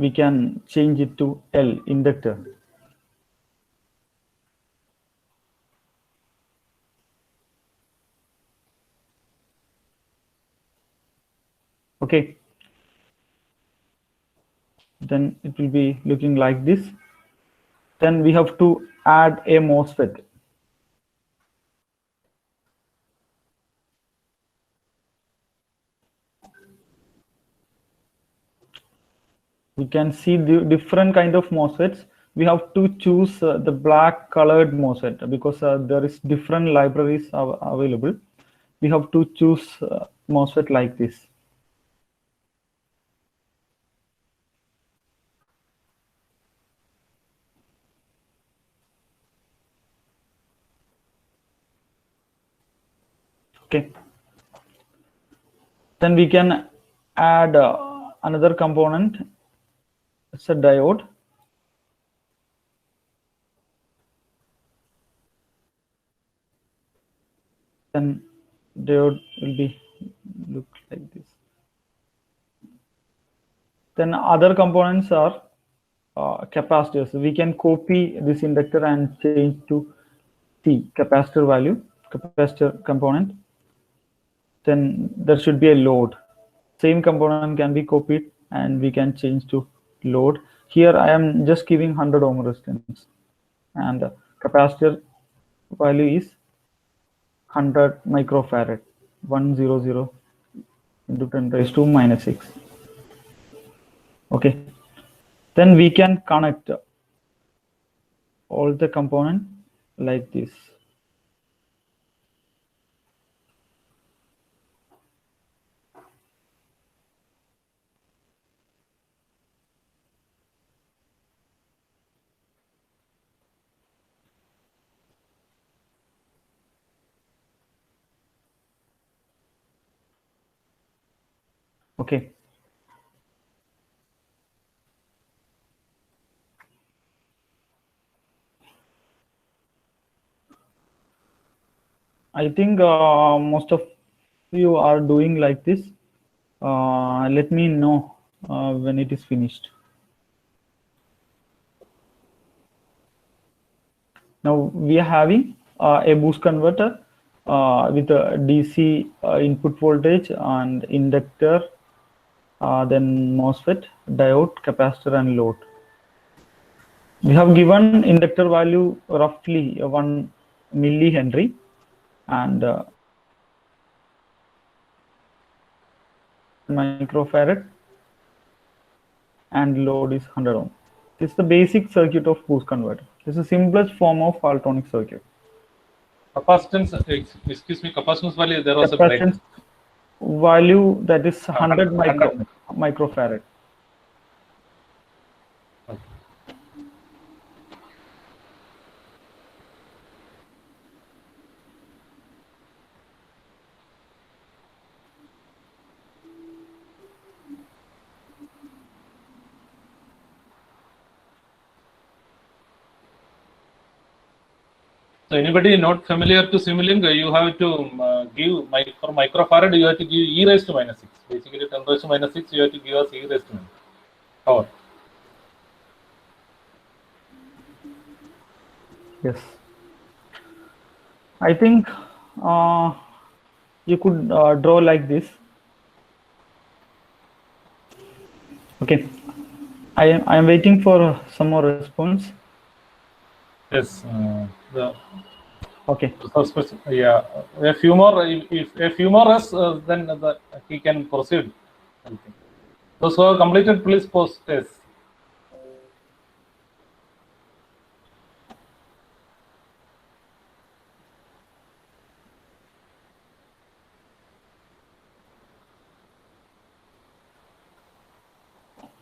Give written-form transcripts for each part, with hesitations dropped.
we can change it to L, inductor. Okay, then it will be looking like this. Then we have to add a MOSFET. We can see the different kind of MOSFETs. We have to choose the black colored MOSFET because there is different libraries available. We have to choose MOSFET like this. Okay. Then we can add another component. It's a diode. Then diode will be look like this. Then other components are capacitors. We can copy this inductor and change to C, capacitor value, capacitor component. Then there should be a load. Same component can be copied and we can change to load. Here I am just giving 100 ohm resistance, and capacitor value is 100 microfarad, 100 into 10 raised to minus 6. Okay, then we can connect all the component like this. Okay. I think most of you are doing like this. Let me know when it is finished. Now we are having a boost converter with a DC input voltage and inductor, then MOSFET, diode, capacitor, and load. We have given inductor value roughly 1 millihenry, and microfarad, and load is 100 ohm. This is the basic circuit of boost converter. This is the simplest form of Haltronic circuit. Capacitance, excuse me, capacitance value, there was a break. Capacitance value, that is 100 microfarad. So anybody not familiar to Simulink, you have to give for microfarad, you have to give e raised to minus 6. Basically 10 raised to minus 6, you have to give us e raised to minus power. Yes. I think you could draw like this. Okay. I am waiting for some more response. Yes. Okay. Yeah. A few more. If a few more is, then he can proceed. Those who have completed, please post yes.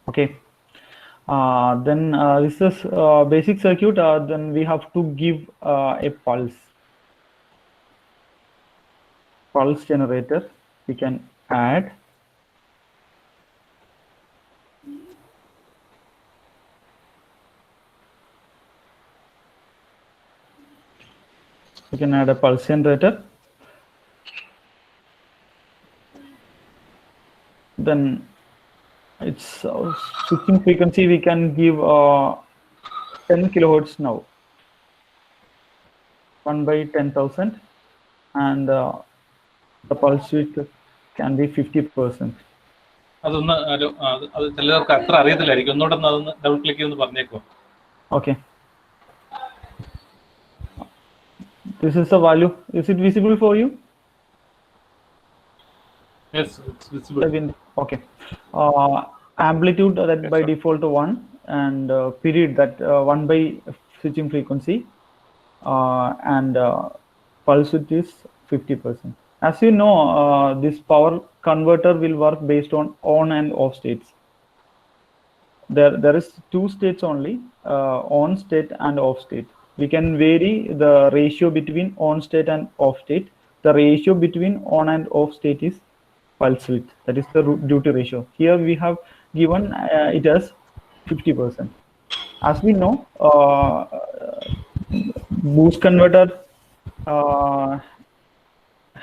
Okay. Then this is basic circuit. Then we have to give a pulse generator. We can add. We can add a pulse generator. Then It's switching frequency. We can give 10 kilohertz now, 1 by 10,000, and the pulse width can be 50%. അതൊന്ന് അത് ചിലർക്ക് അത്ര അറിയത്തില്ലായിരിക്കും. ഒന്നുകൂടെ അതൊന്ന് double click ചെയ്ത് പറഞ്ഞേക്കോ. Okay. This is the value. Is it visible for you? Yes, it's visible. Okay. Amplitude that by default 1, and period that 1 by switching frequency, and pulse width is 50%. As you know, this power converter will work based on and off states. There is two states only, on state and off state. We can vary the ratio between on state and off state. The ratio between on and off state is pulse width. That is the duty ratio. Here we have given it as 50%. As we know, boost converter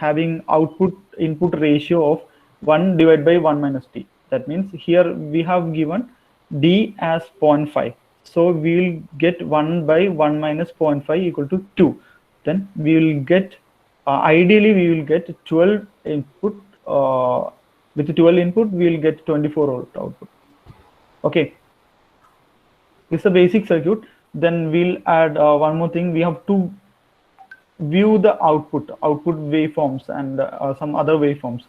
having output input ratio of 1 divided by 1 minus t. That means here we have given d as 0.5. So we will get 1 by 1 minus 0.5 equal to 2. Then we will get, ideally we will get 12 input. With 12 input, we will get 24 volt output. Okay. This is the basic circuit. Then we'll add one more thing. We have to view the output waveforms and some other waveforms.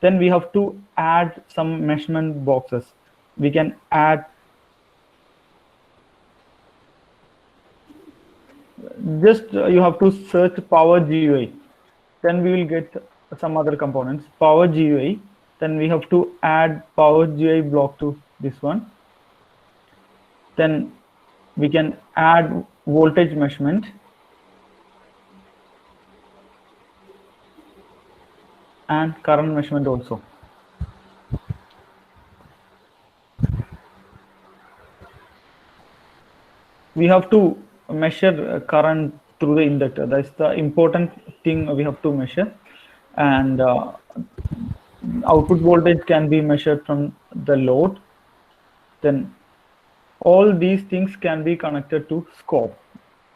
Then we have to add some measurement boxes. We can add, just you have to search power GUI. Then we will get some other components, power GUI. Then we have to add power GUI block to this one. Then we can add voltage measurement and current measurement also. We have to measure current through the inductor. That's the important thing we have to measure. And output voltage can be measured from the load. Then all these things can be connected to scope.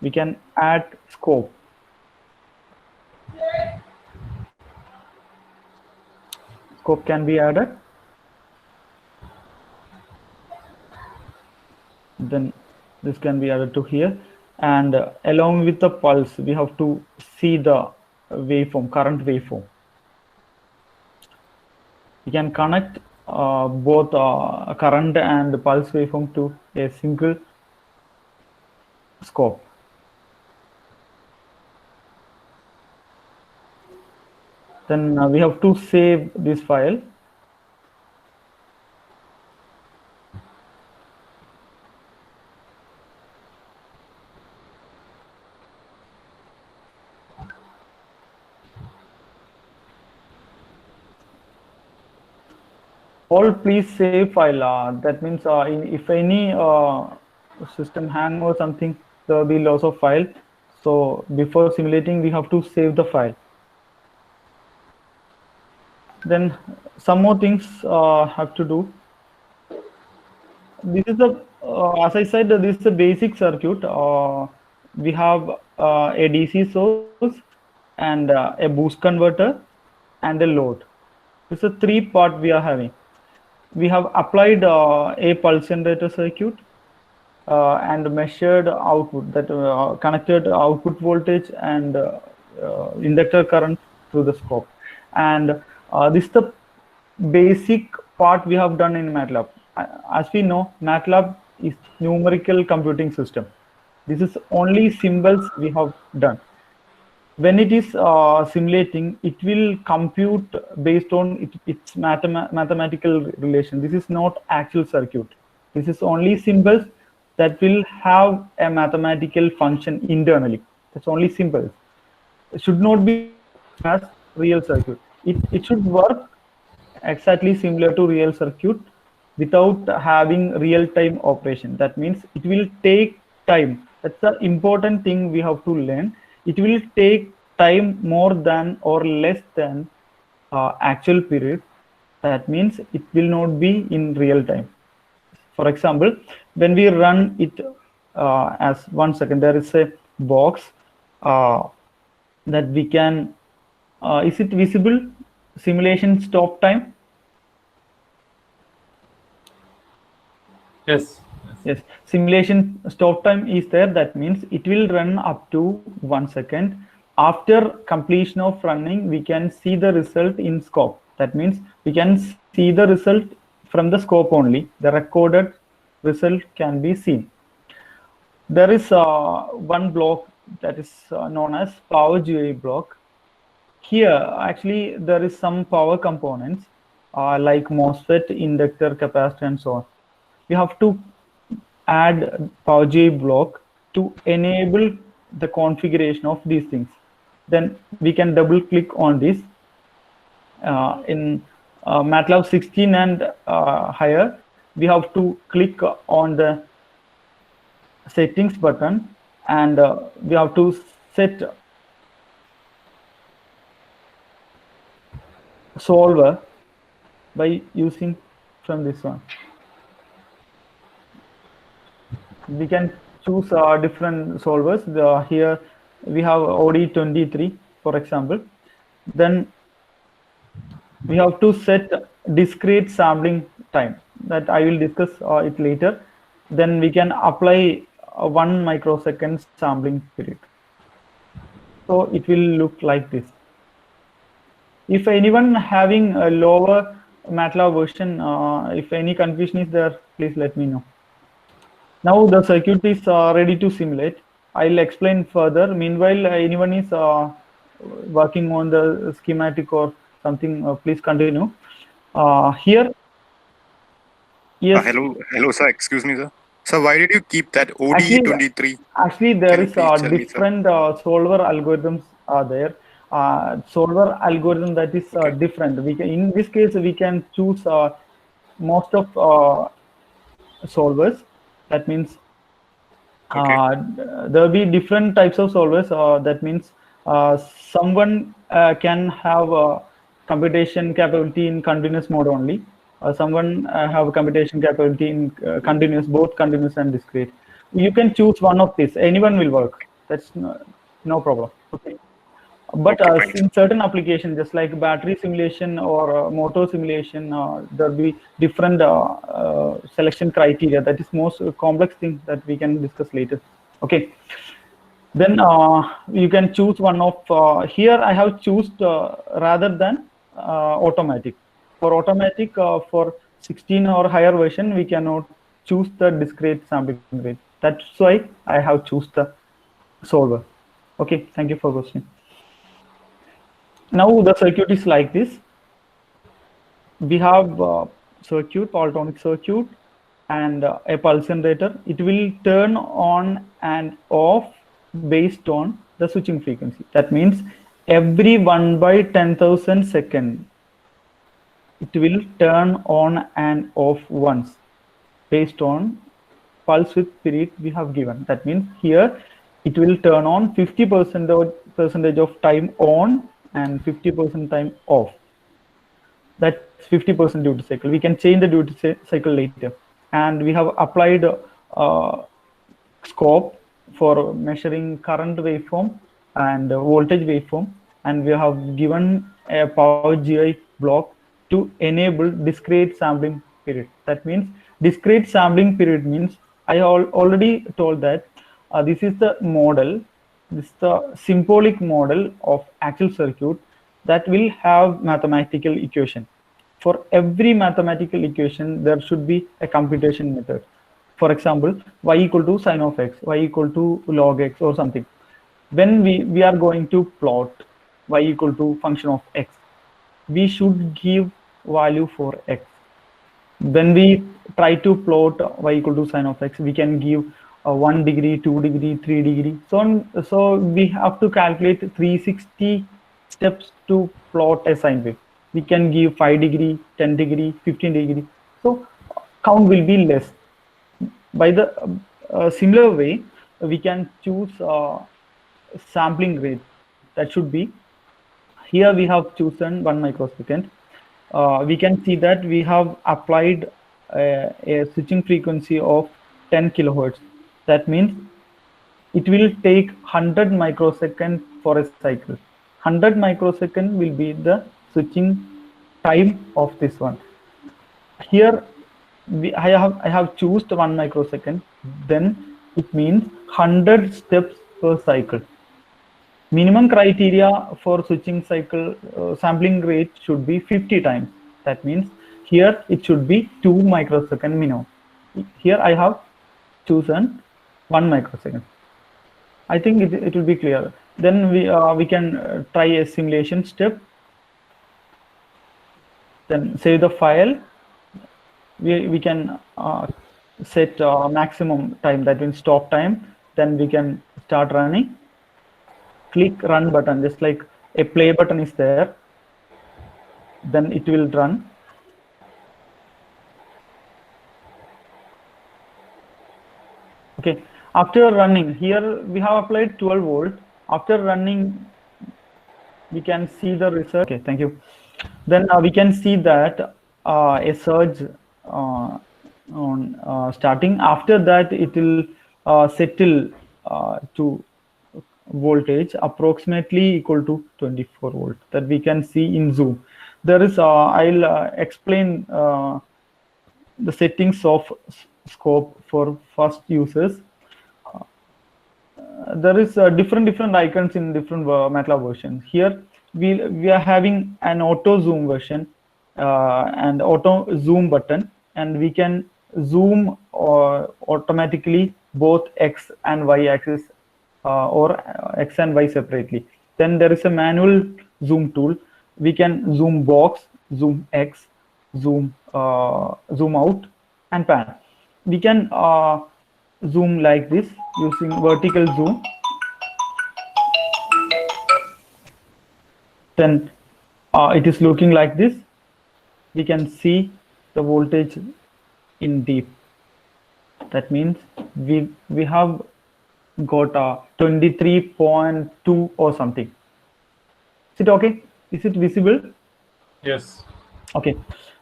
We can add scope. Scope can be added. Then this can be added to here, and along with the pulse we have to see the waveform, current waveform. We can connect both current and pulse waveform to a single scope. Then we have to save this file. All please save file. That means if any system hang or something, there will be loss of file. So before simulating, we have to save the file. Then some more things have to do. This is the, as I said, this is the basic circuit. We have a DC source and a boost converter and a load. This is a three part we are having. We have applied a pulse generator circuit and measured output, that connected output voltage and inductor current through the scope. And this is the basic part we have done in MATLAB. As we know, MATLAB is numerical computing system. This is only symbols we have done. When it is simulating, it will compute based on its mathematical relation. This is not actual circuit. This is only symbols that will have a mathematical function internally. That's only symbols. It should not be as real circuit. It should work exactly similar to real circuit without having real-time operation. That means it will take time. That's the important thing we have to learn. It will take time more than or less than actual period. That means it will not be in real time. For example, when we run it as 1 second, there is a box that we can, is it visible? Simulation stop time? Yes. Yes, simulation stop time is there. That means it will run up to 1 second. After completion of running, we can see the result in scope. That means we can see the result from the scope only. The recorded result can be seen. There is one block that is known as power GUI block. Here, actually, there is some power components like MOSFET, inductor, capacitor, and so on. We have to add power GUI block to enable the configuration of these things. Then we can double click on this. In MATLAB 16 and higher, we have to click on the settings button, and we have to set solver by using from this one. We can choose different solvers. Here we have OD23, for example. Then we have to set discrete sampling time, that I will discuss it later. Then we can apply 1 microsecond sampling period. So it will look like this. If anyone having a lower MATLAB version, if any confusion is there, please let me know. Now the circuit is ready to simulate. I'll explain further. Meanwhile, anyone is working on the schematic or something, please continue. Here, yes. Hello, sir. Excuse me, sir. So why did you keep that OD23? Actually, there is different solver algorithms are there. Solver algorithm that is different. We can, in this case, we can choose most of solvers. That means there will be different types of solvers. That means someone can have computation capability in continuous mode only. Someone have computation capability in continuous, both continuous and discrete. You can choose one of these. Anyone will work. That's no problem. Okay. But in certain applications, just like battery simulation or motor simulation, there will be different selection criteria. That is most complex thing that we can discuss later. Okay. Then you can choose one of, here I have chosen rather than automatic. For automatic, for 16 or higher version, we cannot choose the discrete sampling rate. That's why I have choose the solver. Okay, thank you for question. Now the circuit is like this. We have circuit, Polytonic circuit, and a pulse generator. It will turn on and off based on the switching frequency. That means every 1/10,000 second, it will turn on and off once based on pulse width period we have given. That means here it will turn on 50% of time on and 50% time off. That's 50% duty cycle. We can change the duty cycle later. And we have applied scope for measuring current waveform and voltage waveform. And we have given a power GUI block to enable discrete sampling period. That means discrete sampling period means I already told that this is the model. This is the symbolic model of actual circuit that will have mathematical equation. For every mathematical equation, there should be a computation method. For example, y equal to sine of x, y equal to log x or something. When we are going to plot y equal to function of x, we should give value for x. When we try to plot y equal to sine of x, we can give 1 degree, 2 degree, 3 degree. So we have to calculate 360 steps to plot a sine wave. We can give 5 degree, 10 degree, 15 degree. So count will be less. By the similar way, we can choose sampling rate. That should be, here we have chosen 1 microsecond. we can see that we have applied a switching frequency of 10 kilohertz. That means it will take 100 microseconds for a cycle. 100 microsecond will be the switching time of this one. Here I have chosen 1 microsecond, then it means 100 steps per cycle. Minimum criteria for switching cycle sampling rate should be 50 times. That means here it should be 2 microsecond minimum. Here I have chosen 1 microsecond. I think it will be clear. Then we can try a simulation step. Then save the file. We can set maximum time, that means stop time. Then we can start running. Click run button, just like a play button is there. Then it will run. Okay. After running, here we have applied 12 volt. After running, we can see the result. Okay, thank you. Then we can see that a surge on starting. After that, it will settle to voltage approximately equal to 24 volt, that we can see in Zoom. There is I'll explain the settings of scope for first users. There is different icons in different MATLAB versions. Here we are having an auto zoom version and auto zoom button, and we can zoom automatically both x and y axis or x and y separately. Then there is a manual zoom tool. We can zoom box, zoom x, zoom out, and pan. We can zoom like this using vertical zoom. Then it is looking like this. We can see the voltage in deep. That means we have got 23.2 or something. Is it okay? Is it visible? Yes. Okay.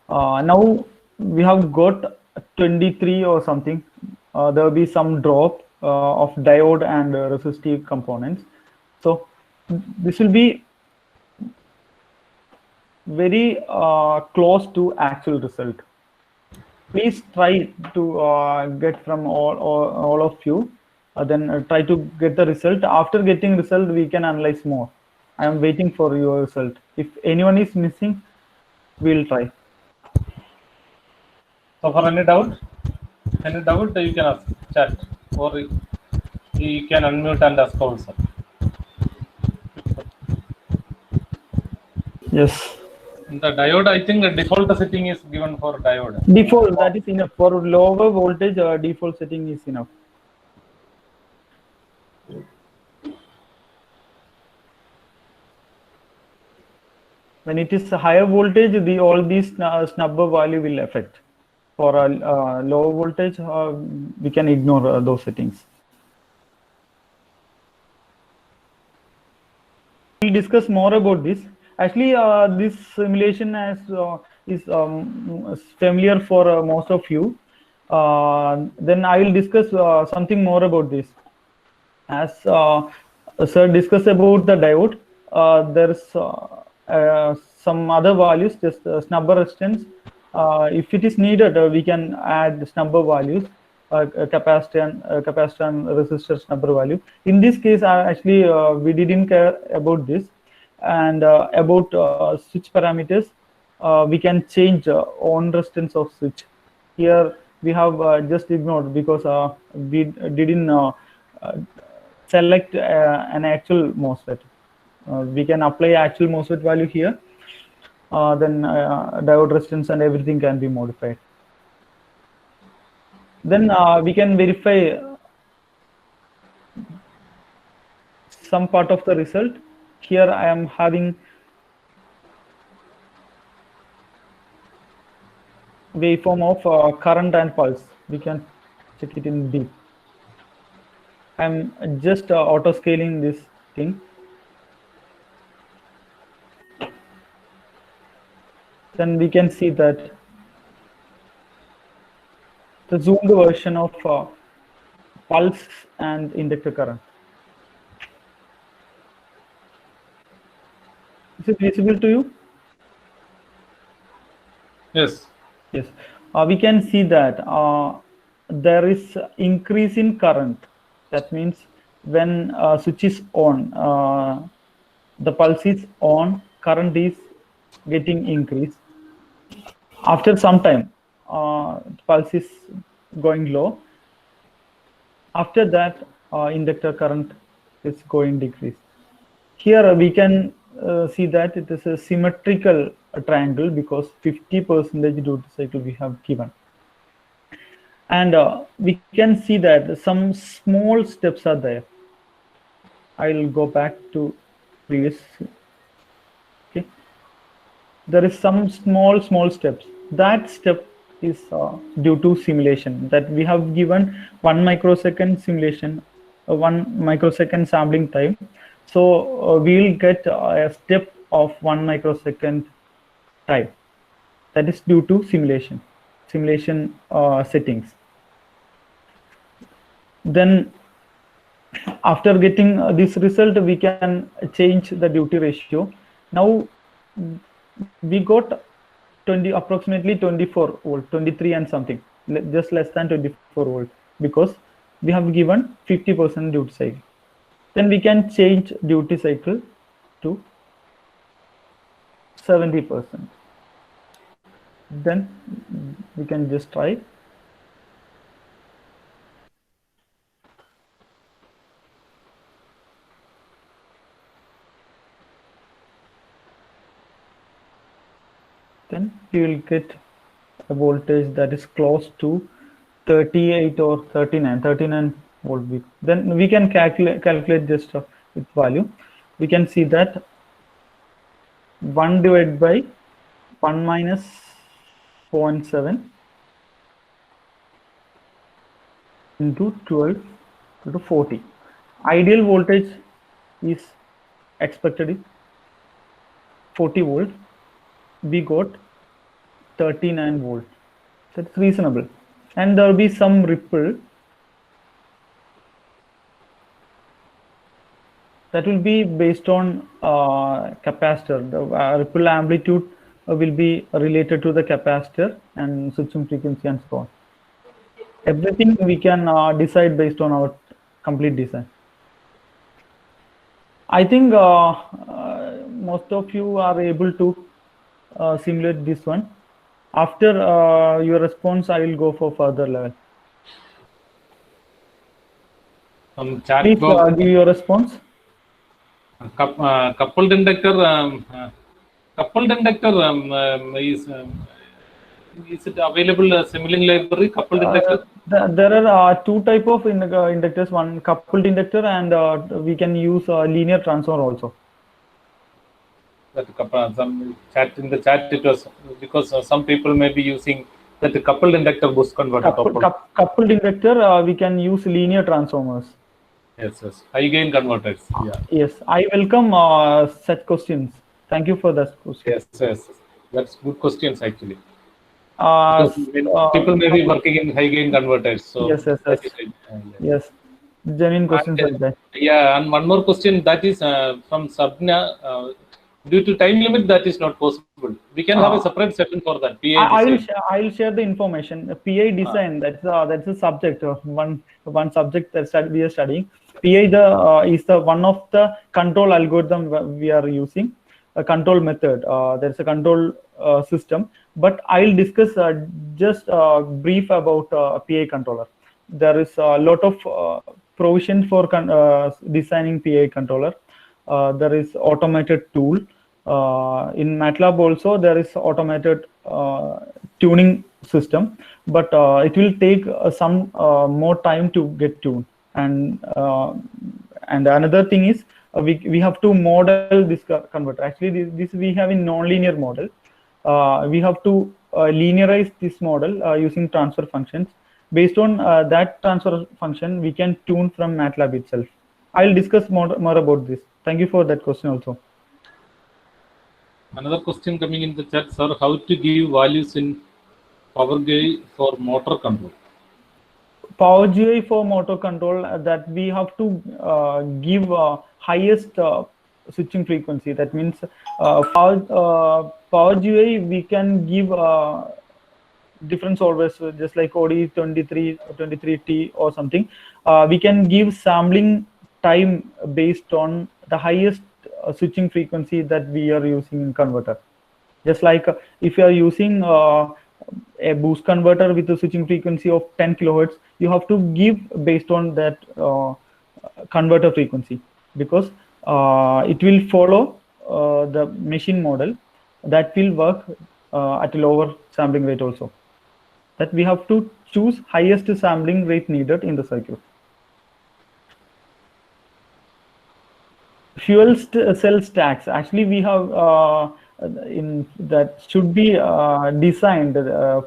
Now we have got 23 or something. There will be some drop of diode and resistive components. So this will be very close to actual result. Please try to get from all of you. Then try to get the result. After getting result, we can analyze more. I am waiting for your result. If anyone is missing, we'll try. So for any doubt, you can ask chat, or you can unmute and ask also. Yes. The diode, I think the default setting is given for diode. Default, that is enough. For lower voltage, default setting is enough. When it is a higher voltage, all these snubber value will affect. For a lower voltage, we can ignore those settings. We'll discuss more about this. Actually, this simulation is familiar for most of you. Then I will discuss something more about this. As sir discussed about the diode, there's some other values, just snubber resistance. If it is needed, we can add snubber values, capacitor and resistor snubber value. In this case, actually, we didn't care about this. And about switch parameters, we can change on resistance of switch. Here we have just ignored because we didn't select an actual MOSFET. We can apply actual MOSFET value here. Then diode resistance and everything can be modified. Then we can verify some part of the result. Here I am having waveform of current and pulse. We can check it in deep. I'm just auto scaling this thing. then we can see that the zoomed version of pulse and inductor current. Is it visible to you? Yes. Yes. We can see that there is increase in current. That means when switch is on, the pulse is on, current is getting increased. After some time, pulse is going low. After that, inductor current is going decrease. Here we can see that it is a symmetrical triangle because 50% duty cycle we have given. And we can see that some small steps are there. I'll go back to previous. Okay, there is some small steps. That step is due to simulation, that we have given 1 microsecond simulation, 1 microsecond sampling time. So we'll get a step of 1 microsecond time. That is due to simulation settings. Then after getting this result, we can change the duty ratio. Now we got approximately 24 volt, 23 and something, just less than 24 volt, because we have given 50% duty cycle. Then we can change duty cycle to 70%. Then we can just try. Then we will get a voltage that is close to 38 or 39 volt. Then we can calculate just with value. We can see that 1 divided by 1 minus 0.7 into 12 to 40. Ideal voltage is expected 40 volt. We got 39 volt. That's reasonable. And there will be some ripple that will be based on capacitor. The ripple amplitude will be related to the capacitor and switching frequency and so on. Everything we can decide based on our complete design. I think most of you are able to simulate this one. After your response, I will go for further level. Chat Please box. give your response. Coupled inductor. Is it available Simulink library? Coupled inductor. There are two type of inductors. One coupled inductor, and we can use linear transformer also. That some chat in the chat it was because some people may be using that coupled inductor boost converter. Coupled inductor, we can use linear transformers. Yes, high gain converters. Yeah. Yes, I welcome such questions. Thank you for that question. Yes, that's good questions actually. People may be working in high gain converters. So yes. Yes, genuine questions like that. Yeah, and one more question that is from Sabna. Due to time limit, that is not possible. We can have a separate session for that. I will share the information. PI design, that's a subject. One subject that we are studying. PI is the one of the control algorithm we are using. A control method. There's a control system. But I'll discuss just brief about PI controller. There is a lot of provision for designing PI controller. There is automated tool. In MATLAB also there is automated tuning system, but it will take some more time to get tuned. And another thing is we have to model this converter. Actually, this we have in nonlinear model. We have to linearize this model using transfer functions. Based on that transfer function, we can tune from MATLAB itself. I'll discuss more about this. Thank you for that question also. Another question coming in the chat, sir. How to give values in Power GUI for motor control? Power GUI for motor control, that we have to give highest switching frequency. That means Power GUI we can give different solvers, just like OD 23T or something. We can give sampling time based on the highest switching frequency that we are using in converter. Just like if you are using a boost converter with a switching frequency of 10 kilohertz, you have to give based on that converter frequency, because it will follow the machine model that will work at a lower sampling rate also. That we have to choose highest sampling rate needed in the circuit. Fuel cell stacks, actually we have in that should be designed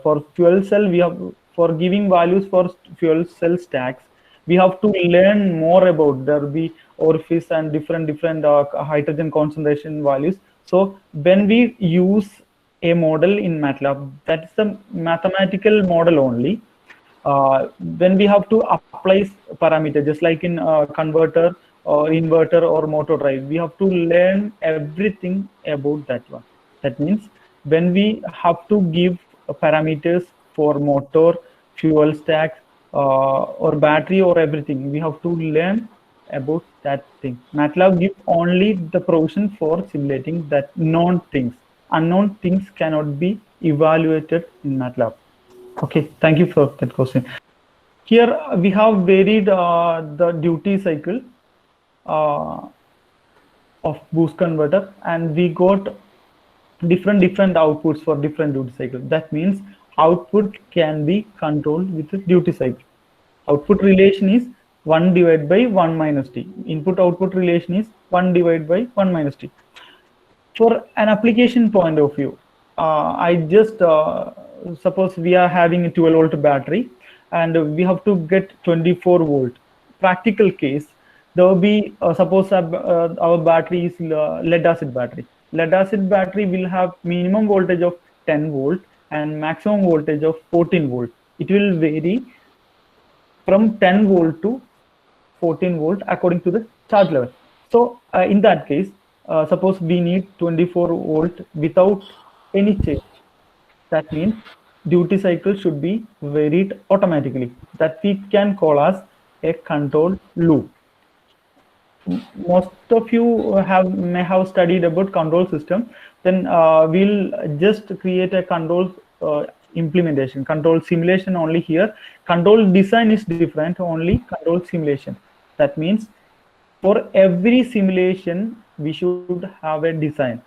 for fuel cell. We have, for giving values for fuel cell stacks, we have to learn more about, there will be orifice and different hydrogen concentration values. So when we use a model in MATLAB, that's the mathematical model only. When we have to apply parameter, just like in converter or inverter or motor drive, we have to learn everything about that one. That means when we have to give parameters for motor, fuel stack, or battery or everything, we have to learn about that thing. MATLAB gives only the provision for simulating that known things. Unknown things cannot be evaluated in MATLAB. Okay, thank you for that question. Here we have varied the duty cycle of boost converter, and we got different outputs for different duty cycle. That means output can be controlled with the duty cycle. Output relation is 1 divided by 1 minus t. Input output relation is 1 divided by 1 minus t. For an application point of view, I just suppose we are having a 12-volt battery and we have to get 24-volt. Practical case, there will be suppose our battery is lead acid battery. Lead acid battery will have minimum voltage of 10 volt and maximum voltage of 14 volt. It will vary from 10 volt to 14 volt according to the charge level. So in that case, suppose we need 24 volt without any change. That means duty cycle should be varied automatically. That we can call as a control loop. Most of you may have studied about control system. Then we'll just create a control implementation, control simulation only here. Control design is different, only control simulation. That means for every simulation, we should have a design.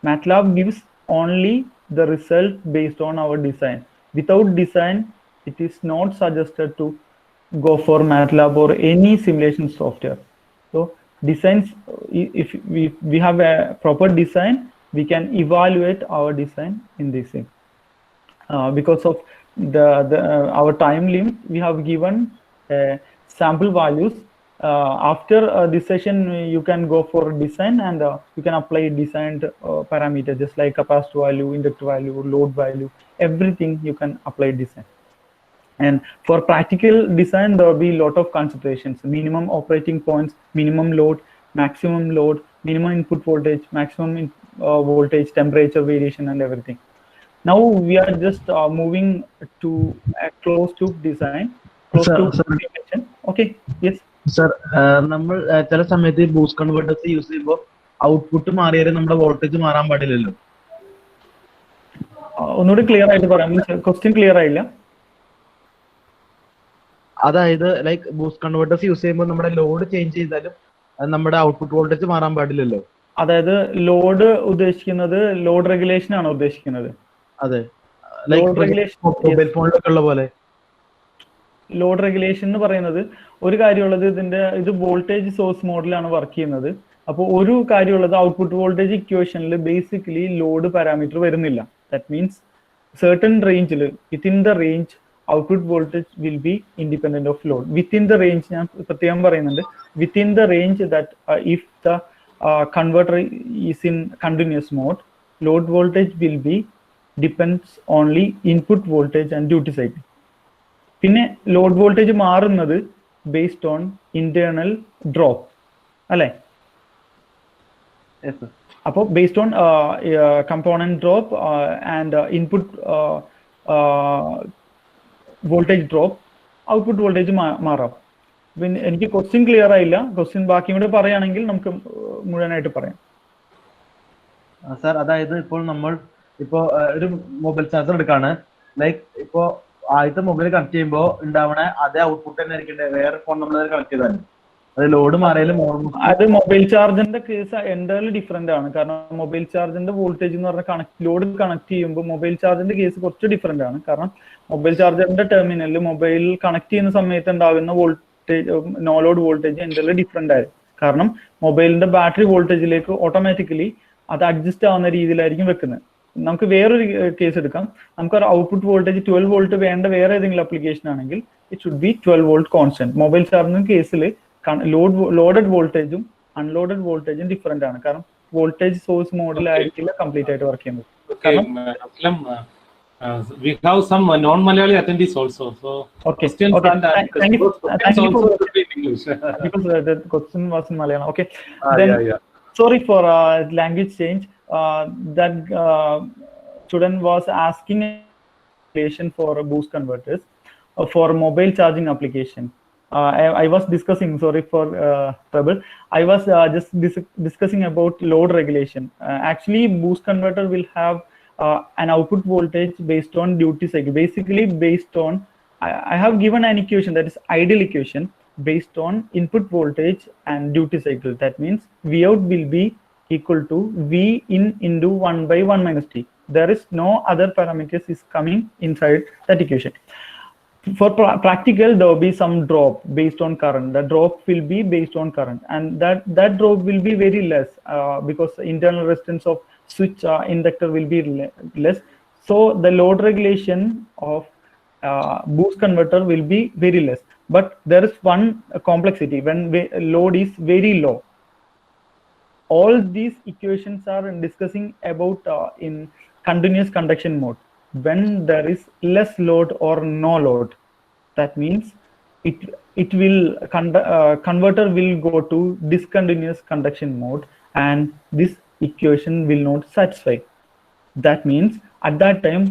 MATLAB gives only the result based on our design. Without design, it is not suggested to go for MATLAB or any simulation software. So designs, if we have a proper design, we can evaluate our design in this thing. Because of our time limit, we have given sample values. After this session, you can go for design and you can apply designed parameters, just like capacitor value, inductor value, load value, everything you can apply design. And for practical design, there will be a lot of considerations: minimum operating points, minimum load, minimum input voltage, maximum voltage, temperature variation, and everything. Now we are just moving to a closed loop design. Okay, yes. Sir, നമ്മൾ ചില സമയത്ത് boost converters use ചെയ്യുമ്പോൾ output മാറിയാലും നമ്മുടെ voltage മാറാൻ പാടില്ലല്ലോ. ഒന്നുകൂടി clear ആയിട്ട് പറയാം, ക്വസ്റ്റ്യൻ ക്ലിയർ ആയില്ല. അതായത് ലൈക്ക് ബൂസ്റ്റ് കൺവേർട്ടേഴ്സ് യൂസ് ചെയ്യുമ്പോൾ നമ്മുടെ ലോഡ് ചേഞ്ച് ചെയ്താലും നമ്മുടെ ഔട്ട്പുട്ട് വോൾട്ടേജ് മാറാൻ പാടില്ലല്ലോ. അതായത് ലോഡ് ഉദ്ദേശിക്കുന്നത് ലോഡ് റെഗുലേഷൻ ആണോ ഉദ്ദേശിക്കുന്നത്? അതെ, മൊബൈൽ ഫോണിലൊക്കെ ഉള്ള പോലെ. ലോഡ് റെഗുലേഷൻ എന്ന് പറയുന്നത് ഒരു കാര്യമുള്ളത്, ഇത് വോൾട്ടേജ് സോഴ്സ് മോഡലാണ് വർക്ക് ചെയ്യുന്നത്. അപ്പോൾ ഒരു കാര്യമുള്ളത്, ഔട്ട്പുട്ട് വോൾട്ടേജ് ഇക്വേഷനിൽ ബേസിക്കലി ലോഡ് പാരാമീറ്റർ വരുന്നില്ല. ദാറ്റ് മീൻസ് certain റേഞ്ചിൽ, within the range output voltage will be independent of load. Within the range, ഞാൻ പ്രത്യേകം പറയുന്നുണ്ട്, within the range that if the converter is in continuous mode, load voltage will be depends only input voltage and duty cycle. പിന്നെ load voltage മാറുന്നത് based on internal drop അല്ലേ? Yes, sir. അപ്പോൾ based on component drop and input voltage drop output voltage മാറാം. പിന്നെ എനിക്ക് question clear ആയില്ല. Question ബാക്കി കൂടെ പറയുകയാണെങ്കിൽ നമുക്ക് മുഴുവനായിട്ട് പറയാം. സാർ അതായത് ഇപ്പോൾ നമ്മൾ ഒരു മൊബൈൽ ചാർജർ എടുക്കാണ്. ലൈക്ക് ഇപ്പോ ആദ്യത്തെ മൊബൈൽ കണക്ട് ചെയ്യുമ്പോൾ ഉണ്ടാവണ അതേ ഔട്ട്പുട്ട് തന്നെ ആയിരിക്കണ്ടേ വേറെ ഫോൺ നമ്മൾ കണക്ട് ചെയ്താൽ? അത് ലോഡ് മാറിയാലും അത് മൊബൈൽ ചാർജറിന്റെ കേസ് എൻ്റയർലി ഡിഫറെന്റ് ആണ്. കാരണം മൊബൈൽ ചാർജറിന്റെ വോൾട്ടേജ് എന്ന് പറഞ്ഞാൽ ലോഡ് കണക്ട് ചെയ്യുമ്പോൾ മൊബൈൽ ചാർജറിന്റെ കേസ് കുറച്ച് ഡിഫറെന്റ് ആണ്. കാരണം മൊബൈൽ ചാർജറിന്റെ ടെർമിനലിൽ മൊബൈൽ കണക്ട് ചെയ്യുന്ന സമയത്ത് ഉണ്ടാകുന്ന voltage no load voltage entirely different ആയിരുന്നു. കാരണം മൊബൈലിന്റെ ബാറ്ററി വോൾട്ടേജിലേക്ക് ഓട്ടോമാറ്റിക്കലി അത് അഡ്ജസ്റ്റ് ആവുന്ന രീതിയിലായിരിക്കും വെക്കുന്നത്. നമുക്ക് വേറൊരു കേസ് എടുക്കാം. നമുക്ക് ഒരു ഔട്ട്പുട്ട് വോൾട്ടേജ് 12 വോൾട്ട് വേണ്ട വേറെ ഏതെങ്കിലും അപ്ലിക്കേഷൻ ആണെങ്കിൽ it should be 12 volt constant. Mobile charging കേസിൽ ലോഡഡ് വോൾട്ടേജും അൺലോഡഡ് വോൾട്ടേജും ഡിഫറെന്റ് ആണ്. കാരണം വോൾട്ടേജ് സോഴ്സ് മോഡിലായിരിക്കില്ല കംപ്ലീറ്റ് ആയിട്ട് വർക്ക് ചെയ്യുന്നത്. We have some non-Malayali attendees also. So questions and thank you. also could be in English. Because the question was in Malayalam. Okay. Then, sorry for language change. That student was asking for boost converters for mobile charging application. I was discussing, sorry for trouble. I was just discussing about load regulation. Actually, boost converter will have an output voltage based on duty cycle. Basically, based on I have given an equation that is ideal equation based on input voltage and duty cycle. That means V out will be equal to V in into 1 by 1 minus T. There is no other parameters is coming inside that equation. For practical, there will be some drop based on current. The drop will be based on current, and that drop will be very less because the internal resistance of switch inductor will be less. So the load regulation of boost converter will be very less. But there is one complexity when load is very low. All these equations are discussing about in continuous conduction mode. When there is less load or no load, that means it will converter will go to discontinuous conduction mode, and this equation will not satisfy. That means at that time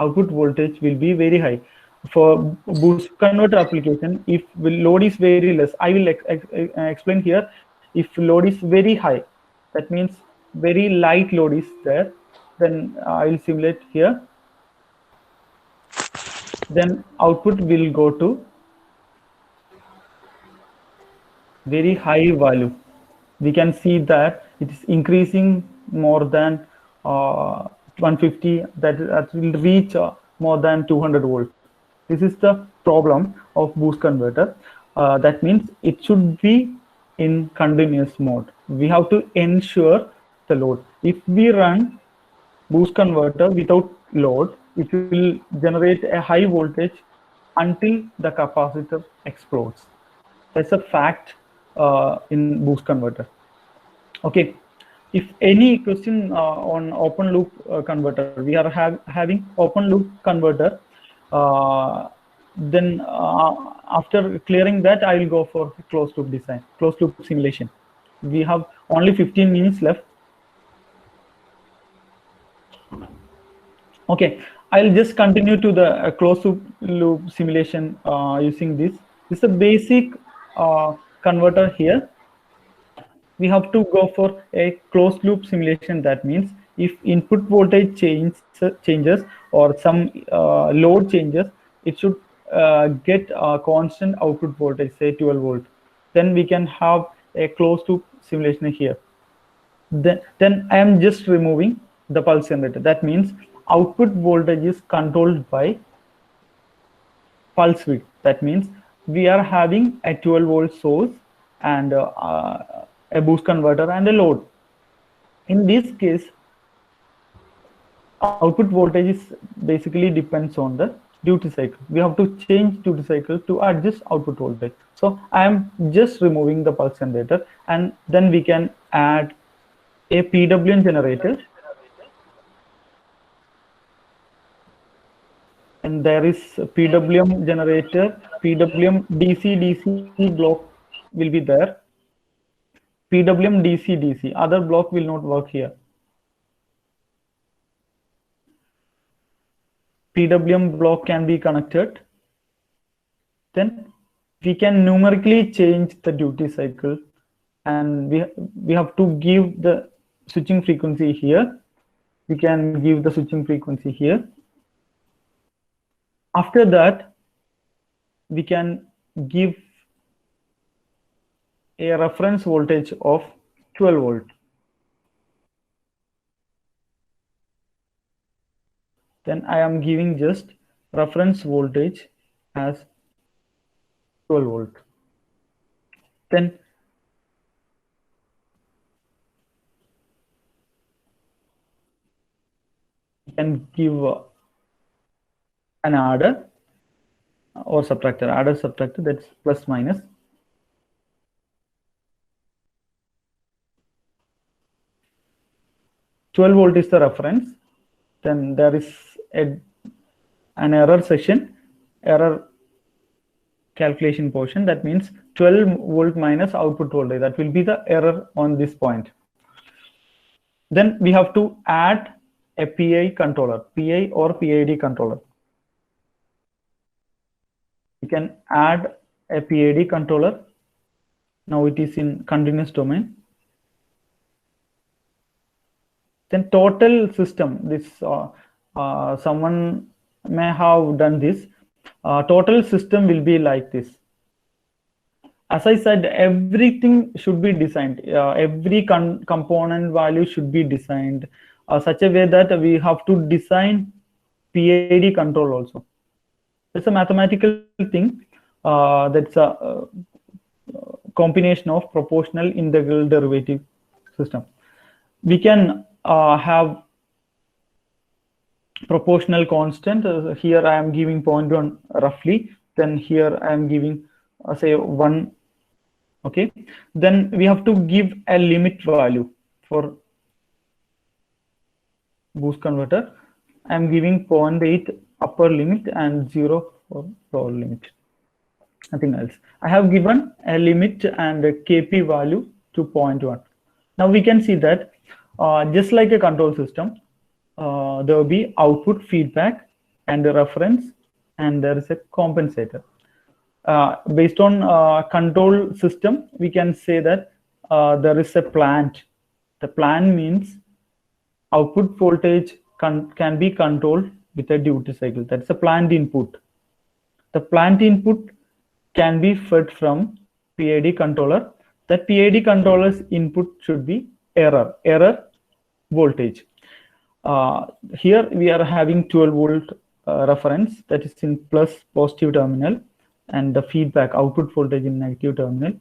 output voltage will be very high. For boost converter application, if load is very less, I will explain here. If load is very high, that means very light load is there, then I will simulate here. Then output will go to very high value. We can see that it is increasing more than 150, that will reach more than 200 volts. This is the problem of boost converter. That means it should be in continuous mode. We have to ensure the load. If we run boost converter without load, it will generate a high voltage until the capacitor explodes. That's a fact in boost converter. Okay. If any question on open loop converter, we are having open loop converter. Then after clearing that, I will go for closed loop design, closed loop simulation. We have only 15 minutes left. Okay, I'll just continue to the closed loop simulation using this. This is a basic converter here. We have to go for a closed loop simulation. That means if input voltage changes or some load changes, it should get a constant output voltage, say 12 volt. Then we can have a closed loop simulation here. Then I am just removing the pulse generator. That means output voltage is controlled by pulse width. That means we are having a 12 volt source and a boost converter and a load. In this case, output voltage is basically depends on the duty cycle. We have to change duty cycle to adjust output voltage. So I am just removing the pulse generator, and then we can add a PWM generator and there is a PWM generator, PWM DC block will be there. PWM DC. Other block will not work here. PWM block can be connected. Then we can numerically change the duty cycle, and we have to give the switching frequency here. We can give the switching frequency here. After that, we can give a reference voltage of 12 volt. Then I am giving just reference voltage as 12 volt. Then you can give an adder or subtractor, that's plus minus. "12 volt is the reference. Then there is an error section, error calculation portion. That means 12 volt minus output voltage. That will be the error on this point. Then we have to add a PI controller, PI or PID controller. We can add a PID controller. Now it is in continuous domain. Then total system, this someone may have done this. Total system will be like this. As I said, everything should be designed. Every component value should be designed such a way that we have to design PID control also. It's a mathematical thing. That's a combination of proportional integral derivative system. We can have proportional constant. Here I am giving 0.1 roughly. Then here I am giving say 1. Okay. Then we have to give a limit value for boost converter. I am giving 0.8 upper limit and 0 for lower limit. Nothing else. I have given a limit and a KP value to 0.1. Now we can see that just like a control system, there will be output feedback and a reference, and there is a compensator. Based on control system, we can say that there is a plant. The plant means output voltage can be controlled with a duty cycle. That's a plant input. The plant input can be fed from PID controller. That PID controller's input should be error voltage. Here we are having 12 volt reference, that is in plus positive terminal, and the feedback output voltage in negative terminal.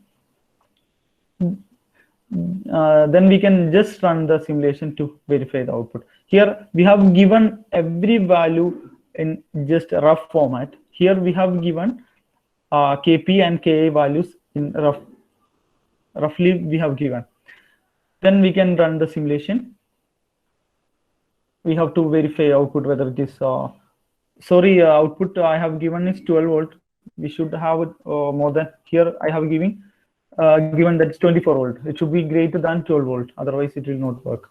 Then we can just run the simulation to verify the output. Here we have given every value in just a rough format. Here we have given KP and KA values in roughly we have given. Then we can run the simulation. We have to verify output whether it is output I have given is 12 volt. We should have it more than, here I have given that it's 24 volt. It should be greater than 12 volt, otherwise it will not work.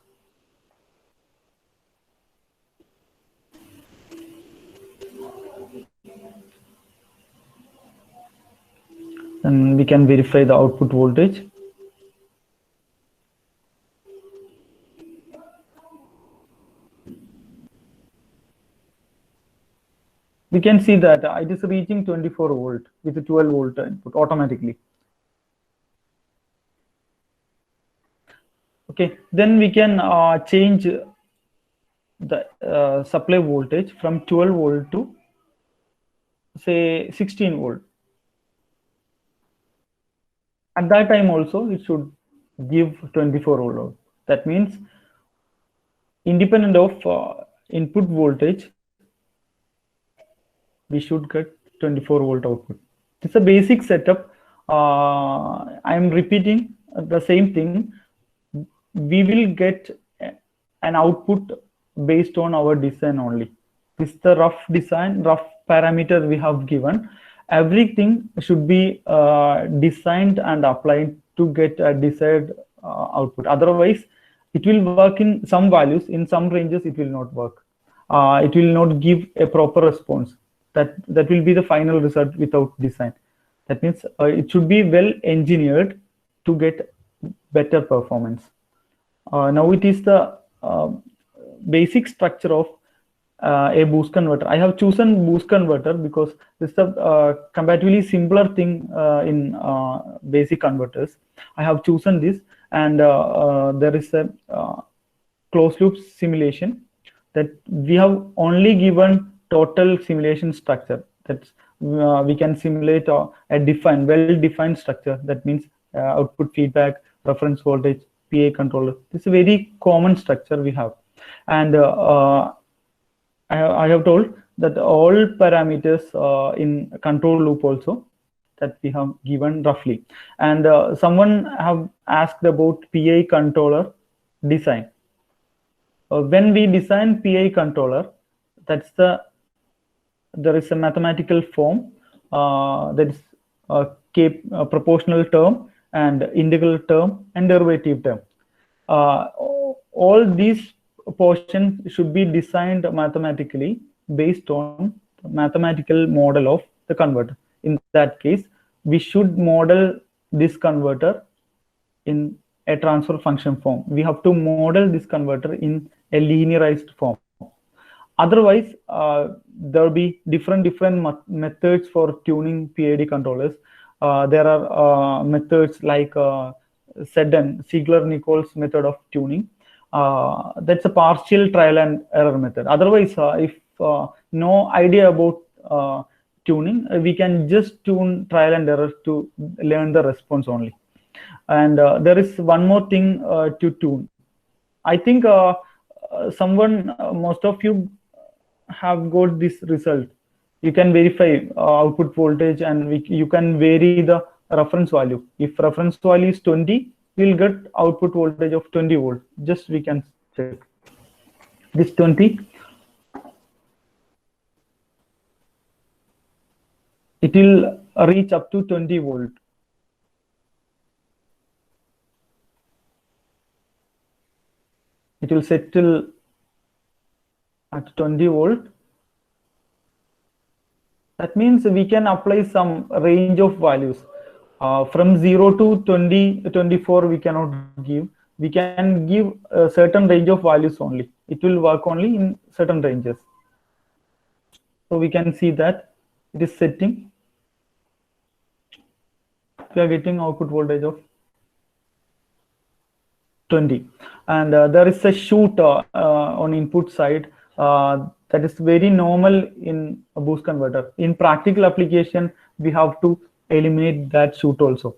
And we can verify the output voltage. We can see that it is reaching 24 volt with a 12 volt input automatically. Okay, then we can change the supply voltage from 12 volt to say 16 volt. At that time also it should give 24 volt. That means independent of input voltage, we should get 24 volt output. It's a basic setup. I am repeating the same thing. We will get an output based on our design only. is the rough design, rough parameter we have given. Everything should be designed and applied to get a desired output. Otherwise, it will work in some values, in some ranges it will not work. It will not give a proper response. That will be the final result without design. That means it should be well engineered to get better performance. Now it is the basic structure of a boost converter. I have chosen boost converter because this is a comparatively simpler thing in basic converters. I have chosen this, and there is a closed loop simulation that we have only given total simulation structure. That's we can simulate a well-defined structure. That means output feedback, reference voltage, PA controller. This is a very common structure we have, and I have told that all parameters in control loop also that we have given roughly. And someone have asked about PI controller design. When we design PI controller, there is a mathematical form that is a proportional term and integral term and derivative term. All these portions should be designed mathematically based on the mathematical model of the converter. In that case, we should model this converter in a transfer function form. We have to model this converter in a linearized form. Otherwise, there will be different methods for tuning PID controllers. There are methods like SEDEN, Ziegler-Nichols method of tuning. That's a partial trial and error method. Otherwise, if no idea about tuning, we can just tune trial and error to learn the response only. And there is one more thing to tune. I think most of you have got this result. You can verify output voltage, and you can vary the reference value. If reference value is 20, we'll get output voltage of 20 volt. Just we can check this 20. It will reach up to 20 volt. It will settle at 20 volt. That means we can apply some range of values. From 0 to 20, 24 we cannot give. We can give a certain range of values only. It will work only in certain ranges. So we can see that it is setting. We are getting output voltage of 20. And there is a shoot on input side. That is very normal in a boost converter. In practical application, we have to eliminate that shoot also.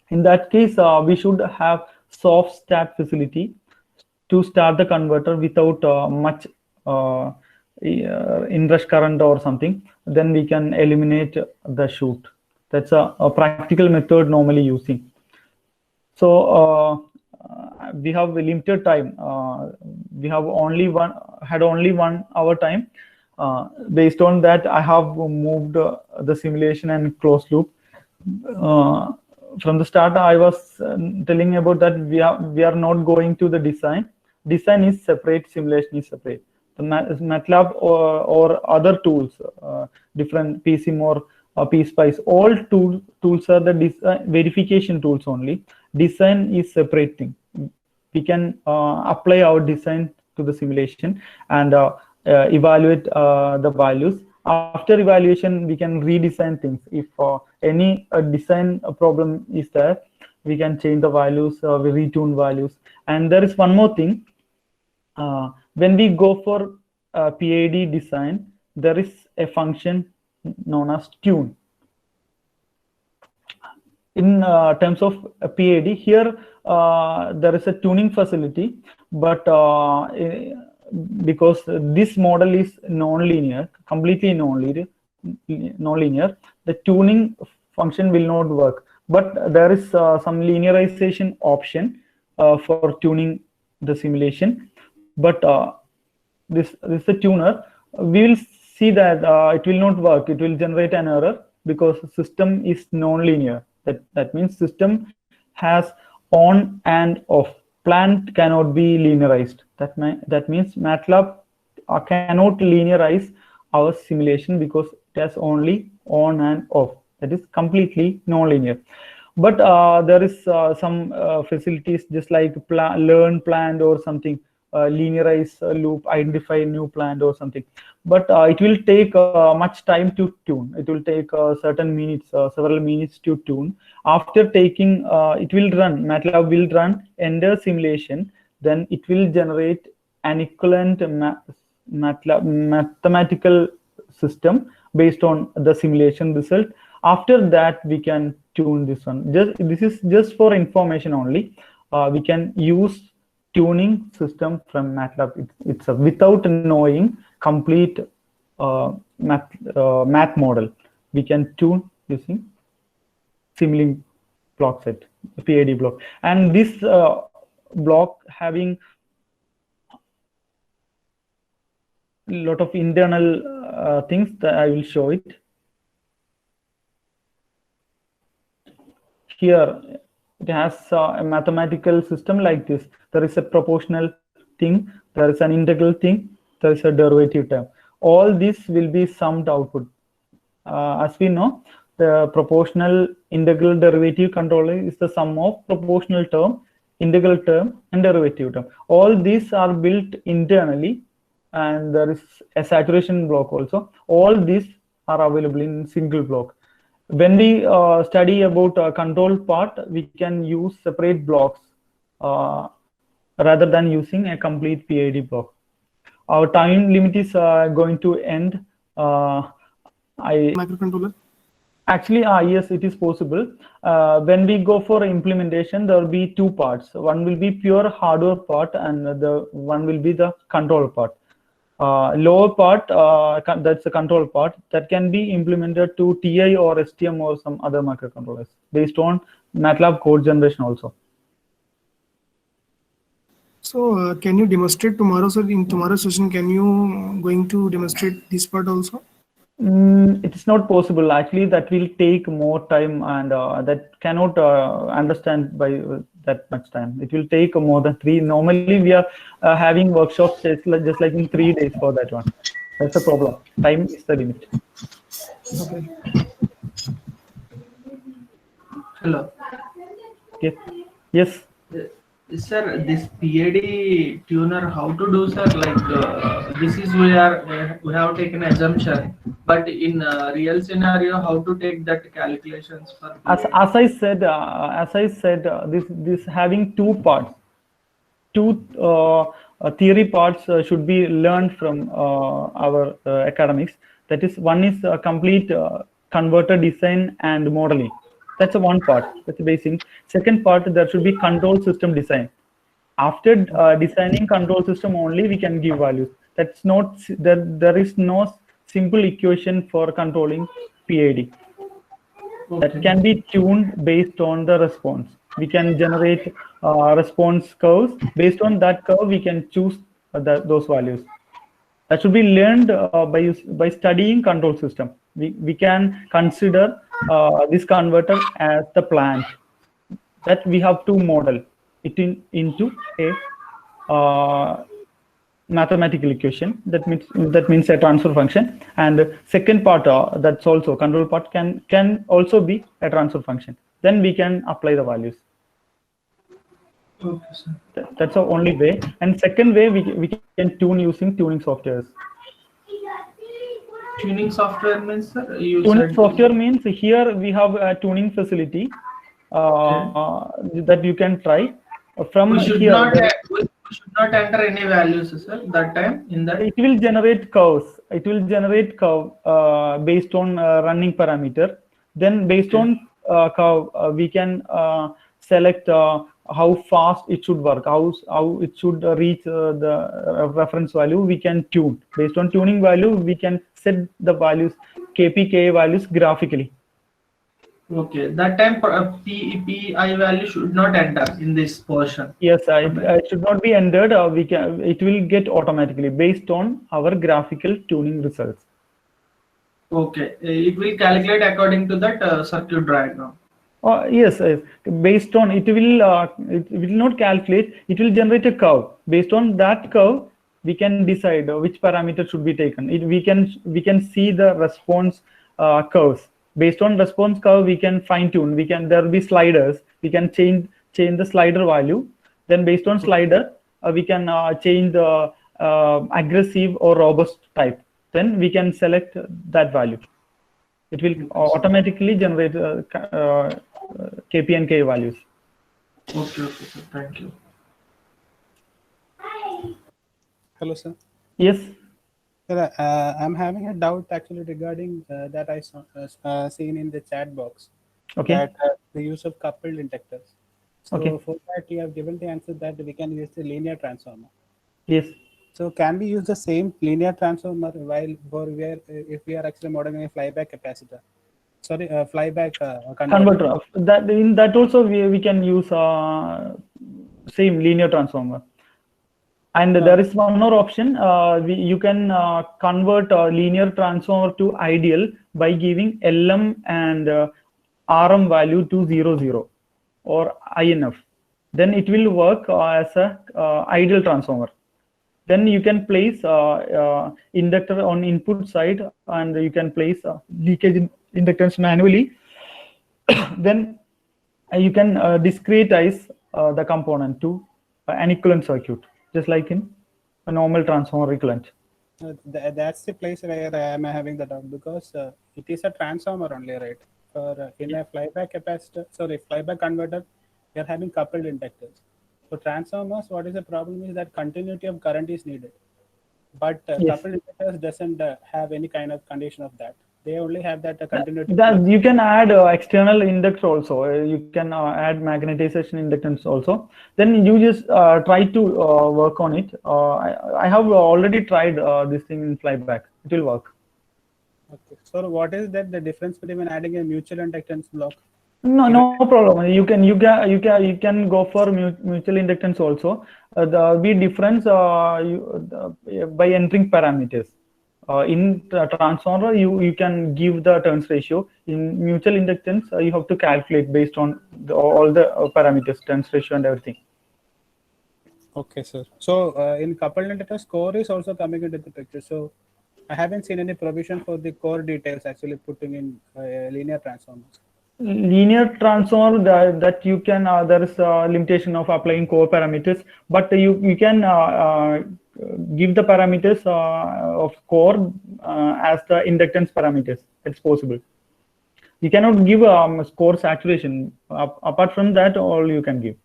In that case, we should have soft start facility to start the converter without much inrush current or something. Then we can eliminate the shoot. That's a practical method normally using. So we have a limited time. We have had only 1 hour time. Based on that, I have moved the simulation and closed loop. From the start, I was telling about that we are not going to the design. Design is separate, simulation is separate. The MATLAB or other tools, different PCMOR, PSpice, all tools are the verification tools only. Design is separate thing. We can apply our design to the simulation and evaluate the values. After evaluation, we can redesign things. If any design problem is there, we can change the values, we retune values. And there is one more thing. When we go for PID design, there is a function known as tune. In terms of PID, here there is a tuning facility, but because this model is non-linear, completely non-linear, the tuning function will not work. But there is some linearization option for tuning the simulation. But this is a tuner. we will see that it will not work. It will generate an error because system is non-linear. That means system has on and off. Plant cannot be linearized. That means MATLAB cannot linearize our simulation because it has only on and off. That is completely non-linear. But there is some facilities just like learn plant or something, linearize loop, identify new plant or something. But it will take much time to tune. It will take certain minutes, several minutes to tune. After taking, it will run, MATLAB will run entire simulation. Then it will generate an equivalent mathematical system based on the simulation result. After that, we can tune this one. This is just for information only. We can use tuning system from MATLAB itself without knowing complete math model. We can tune using Simulink block set, PID block. And this block having a lot of internal things that I will show it. Here, it has a mathematical system like this. There is a proportional thing, there is an integral thing, there is a derivative term. All this will be summed output. As we know, the proportional integral derivative controller is the sum of proportional term, integral term, and derivative term. All these are built internally, and there is a saturation block also. All these are available in single block. When we study about control part, we can use separate blocks rather than using a complete PID block. Our time limit is going to end. Microcontroller? Actually, yes, it is possible. When we go for implementation, there will be two parts. One will be pure hardware part, and the one will be the control part. Lower part, that's the control part, that can be implemented to TI or STM or some other microcontrollers based on MATLAB code generation also. So can you demonstrate tomorrow, sir? In tomorrow's session, can you going to demonstrate this part also? It is not possible. Actually, that will take more time, and that cannot understand by that much time. It will take more than 3. Normally, we are having workshops just like in 3 days for that one. That's the problem. Time is the limit. Okay. Hello. Okay. Yes. Sir, this PID tuner, how to do, sir? Like this is we have taken assumption, but in real scenario, how to take that calculations for? As I said, this having two parts, two theory parts should be learned from our academics. That is, one is complete converter design and modeling. That's the one part. That's the basic. Second part, there should be control system design. After designing control system only, we can give values. That's not there is no simple equation for controlling PID. Okay. That can be tuned based on the response. We can generate response curves. Based on that curve, we can choose those values. That should be learned by studying control system. We can consider this converter as the plant that we have to model it into a mathematical equation. That means a transfer function. And second part, that's also control part, can also be a transfer function. Then we can apply the values. Okay, sir. That's the only way. And second way, we can tune using tuning softwares. Tuning software means, sir? Tuning software means here we have a tuning facility that you can try. From we should here, we should not enter any values, sir, that time in that. It will generate curves. It will generate curve based on running parameter. Then based on curve, we can select how fast it should work, how it should reach the reference value. We can tune. Based on tuning value, we can set the values, KPK values graphically. Okay, that time PI value should not enter in this portion. Yes, it should not be entered. It will get automatically based on our graphical tuning results. Okay, it will calculate according to that circuit diagram. Yes, yes. Based on it will not calculate. It will generate a curve. Based on that curve, we can decide which parameter should be taken. We can see the response curves. Based on response curve, we can fine tune. There will be sliders. We can change the slider value. Then based on slider, we can change the aggressive or robust type. Then we can select that value. It will automatically generate KP and K values. Okay, sir. Thank you. Hello, sir. Yes. Sir, I'm having a doubt actually regarding that I saw seen in the chat box. Okay. That the use of coupled inductors. So Okay. for that, you have given the answer that we can use the linear transformer. Yes. So can we use the same linear transformer if we are actually modeling a flyback capacitor? Sorry, flyback converter. That in that also we can use same linear transformer. And there is one more option. You can convert a linear transformer to ideal by giving LM and RM value to 0, or INF. Then it will work as a ideal transformer. Then you can place inductor on input side, and you can place leakage inductance manually. Then you can discretize the component to an equivalent circuit, just like in a normal transformer equivalent. That's the place where I am having the doubt, because it is a transformer only, right? For in a flyback converter, we are having coupled inductors. For transformers, what is the problem is that continuity of current is needed, but Yes. coupled inductors doesn't have any kind of condition of that. They only have that continuity. That you can add external inductor also. You can add magnetization inductance also. Then you just try to work on it. I have already tried this thing in flyback. It will work. Okay. So what is that the difference between adding a mutual inductance block? No problem. You can go for mutual inductance also. The difference by entering parameters. In transformer, you can give the turns ratio. In mutual inductance, you have to calculate based on all the parameters, turns ratio and everything. Okay, sir. So in coupled inductors, core is also coming into the picture. So I haven't seen any provision for the core details actually putting in linear transformers. Linear transformer, that you can there is a limitation of applying core parameters, but you can give the parameters of core as the inductance parameters. It's possible. You cannot give core saturation. Apart from that, all you can give.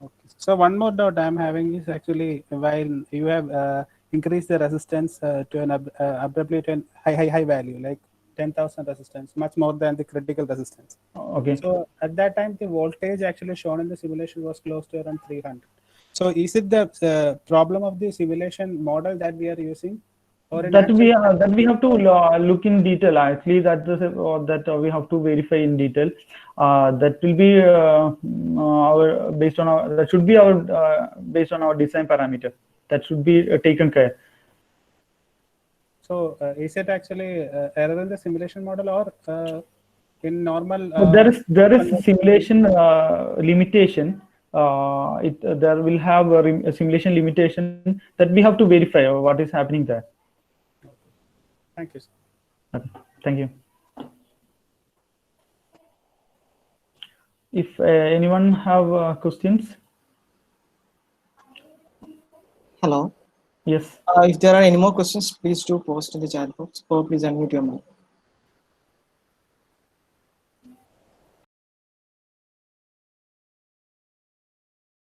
Okay. So one more doubt I'm having is actually while you have increased the resistance to an abruptly to a high value, like 10,000 resistance, much more than the critical resistance. Okay. So at that time, the voltage actually shown in the simulation was close to around 300. So is it the problem of the simulation model that we are using, or that we have to look in detail? Actually, that we have to verify in detail. That will be that should be based on our design parameter. That should be taken care. So is it actually error in the simulation model, or in normal? There is simulation limitation. There will have a simulation limitation that we have to verify what is happening there. Thank you, sir. Okay. Thank you. If anyone have questions. Hello. Yes. If there are any more questions, please do post in the chat box, or please unmute your mic.